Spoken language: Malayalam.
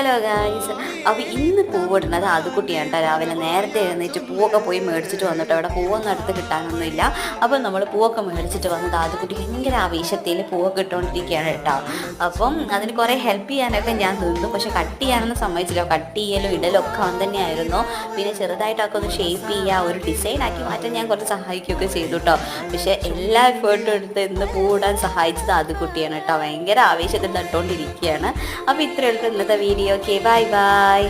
ഹലോ ഗായ്സ്, അപ്പോൾ ഇന്ന് പൂവിടുന്നത് അതുകുട്ടിയാണ് കേട്ടോ. രാവിലെ നേരത്തെ എഴുന്നേറ്റ് പൂവൊക്കെ പോയി മേടിച്ചിട്ട് വന്നിട്ട് അവിടെ പൂവൊന്നും അടുത്ത് കിട്ടാനൊന്നുമില്ല. അപ്പോൾ നമ്മൾ പൂവൊക്കെ മേടിച്ചിട്ട് വന്നത് അതുകുട്ടി ഭയങ്കര ആവേശത്തിൽ പൂവൊക്കെ ഇട്ടുകൊണ്ടിരിക്കുകയാണ് കേട്ടോ. അപ്പം അതിന് കുറേ ഹെൽപ്പ് ചെയ്യാനൊക്കെ ഞാൻ നിന്നു, പക്ഷെ കട്ട് ചെയ്യാനൊന്നും സമ്മതിച്ചില്ല. കട്ട് ചെയ്യലും ഇടലും ഒക്കെ അവൻ തന്നെയായിരുന്നു. പിന്നെ ചെറുതായിട്ടൊക്കെ ഒന്ന് ഷേപ്പ് ചെയ്യുക, ഒരു ഡിസൈനാക്കി മാറ്റാൻ ഞാൻ കുറച്ച് സഹായിക്കുകയൊക്കെ ചെയ്തു കേട്ടോ. പക്ഷേ എല്ലാ എഫേർട്ടും എടുത്ത് ഇന്ന് പൂവിടാൻ സഹായിച്ചത് അതുകുട്ടിയാണ് കേട്ടോ. ഭയങ്കര ആവേശത്തിൽ നട്ടുകൊണ്ടിരിക്കുകയാണ്. അപ്പോൾ ഇത്രയേ ഉള്ളൂ ഇന്നത്തെ വീഡിയോ. Okay, bye bye.